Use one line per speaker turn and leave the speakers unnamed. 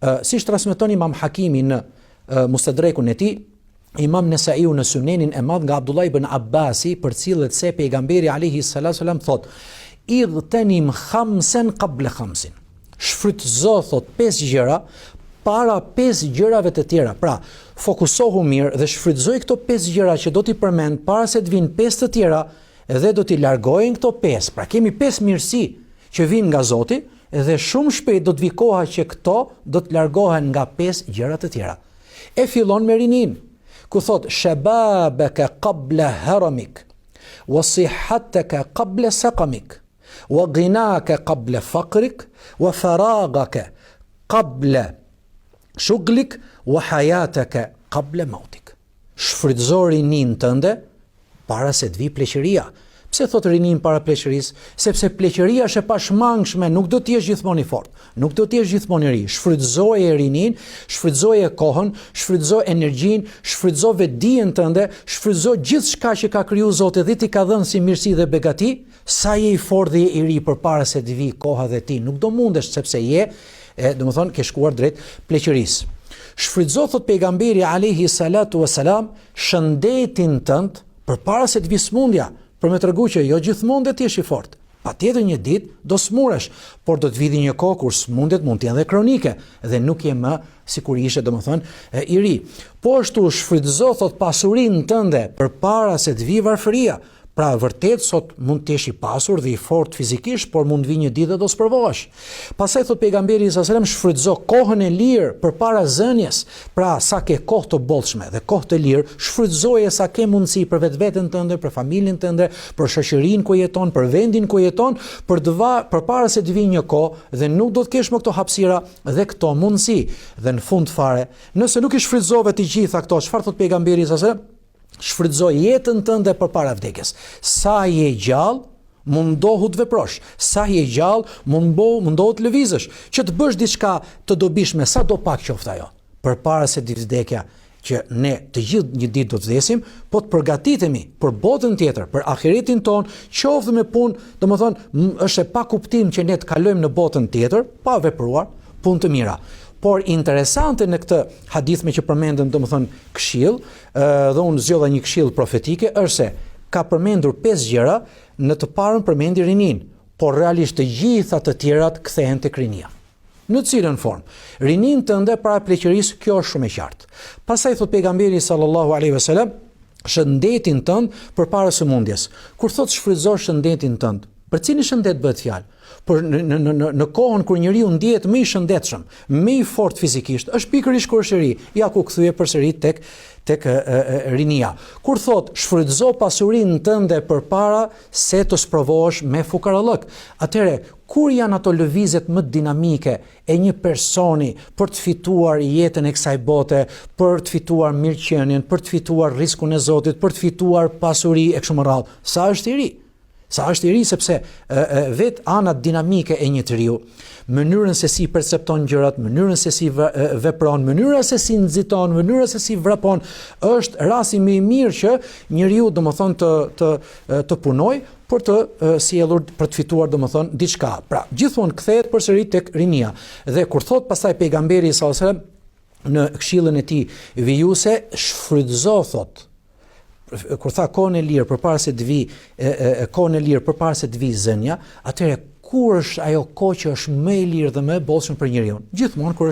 Siç transmeton Imam Hakimi në Mustadrekun e tij, Imam Nesaiu në Sunenin e Madh nga Abdullah ibn Abbasi, për cilët se pejgamberi alayhi salatu sallam thot: "Idhtanim khamsan qabla khamsin." Shfrytëzo thot 5 gjëra para 5 gjërave të tjera. Pra, fokusohu mirë dhe shfrytëzoj këto 5 gjëra që do t'i përmend para se të vinë 5 të tjera, dhe do t'i largojnë këto 5. Pra, kemi 5 mirësi që vinë nga Zoti dhe shumë shpejt do të vi koha që këto do të largohen nga 5 gjëra të tjera. E fillon me rinin, ku thot: "Shababaka qabla haramik, wa sihhataka qabla saqamik, wa ghinaka qabla faqrik, wa faragaka qabla shuglik, wa hayataka qabla mautik." Shfrytëzo rinin tënde para se të vi pleqëria. Pse thot rinin para pleqërisë? Sepse pleqëria është e pashmangshme, nuk do të jesh gjithmonë i fortë, nuk do të jesh gjithmonë i ri. Shfrytëzoje rinin, shfrytëzoje kohën, shfrytëzo energjinë, shfrytëzo vetdijen tënde, shfrytëzo gjithçka që ka kriju Zoti dhe ti ka dhënë si mirësi dhe begati, sa je i fortë dhe je i ri përpara se të vi koha dhe ti nuk do mundesh, sepse je, domethënë, ke shkuar drejt pleqërisë. Shfrytëzo, thot pejgamberi alayhi salatu wasalam, shëndetin tënd përpara se të vi smundja, për me tregu që jo gjithmonë do të jesh i fortë. Patjetër një ditë do smuresh, por do të vijë një kohë kur smundjet mund të jenë dhe kronike dhe nuk je më sikur ishe, domethënë, i ri. Po ashtu shfrytëzo thot pasurinë tënde përpara se të vijë varfëria. Pra vërtet sot mund të jesh i pasur dhe i fortë fizikisht, por mund vi një ditë dhe do sprovohesh. Pastaj thot pejgamberi sallallahu alajhi wasallam, shfrytëzo kohën e lirë përpara zënjes. Pra sa ke kohë të bollshme dhe kohë të lirë, shfrytëzoje sa ke mundësi për vetveten tënde, për familjen tënde, për shoqërinë ku jeton, për vendin ku jeton, përpara se të vijë një kohë dhe nuk do të kesh më këto hapësira dhe këto mundësi. Dhe në fund fare, nëse nuk i shfrytëzove të gjitha këto, çfarë thot pejgamberi sallallahu alajhi wasallam? Shfrytëzo jetën tënde përpara vdekjes. Sa je gjallë, mundohu të veprosh. Sa je gjallë, mundohu të lëvizësh, që të bësh diçka të dobishme, sa do pak qoftë ajo, përpara se të vdekja, që ne të gjithë një ditë do të vdesim, po të përgatitemi për botën tjetër, për ahiretin ton, qoftë me punë, domethënë është e pa kuptim që ne të kalojmë në botën tjetër pa vepruar punë të mira. Por interesante në këtë hadith me që përmendëm domethënë këshill, dhe unë zgjodha një këshill profetike, është se ka përmendur 5 gjëra, në të parën përmendi rinin, por realisht të gjitha të tjerat kthehen tek rinia. Në cilën formë? Rinin tënde para pleqërisë, kjo është shumë e qartë. Pastaj thot pejgamberi sallallahu alaihi wasallam, shëndetin tënd përpara sëmundjes. Kur thot shfrytëzo shëndetin tënd, për cilin shëndet bëhet fjalë? Por në kohën kur njeriu ndihet më i shëndetshëm, më i fortë fizikisht, është pikërisht kur është i ri, ja ku kthye përsëri tek rinia. Kur thot shfrytëzo pasurinë tënde përpara se të sprovohesh me fukarallëk. Atëherë, kur janë ato lëvizjet më dinamike e një personi për të fituar jetën e kësaj bote, për të fituar mirëqenien, për të fituar riskun e Zotit, për të fituar pasuri e kështu me radhë, sa është i ri? Sa është i ri, sepse vetë anat dinamike e një njeriu, mënyrën se si percepton gjërat, mënyrën se si vepron, mënyra se si nxiton, mënyra se si vrapon, është rasti më i mirë që njeriu domethënë të punojë për të sjellur, për të fituar domethënë diçka. Pra, gjithmonë kthehet përsëri tek rinia. Dhe kur thot pastaj pejgamberi sallallahu alajhi wasallam në këshillën e tij vijuse, shfrytëzo thot, kur tha kohën e lirë përpara se të vi kohën e lirë përpara se të vi zënja, atëherë kur është ajo kohë që është më e lirë dhe më e bollshme për njeriu? Gjithmonë kur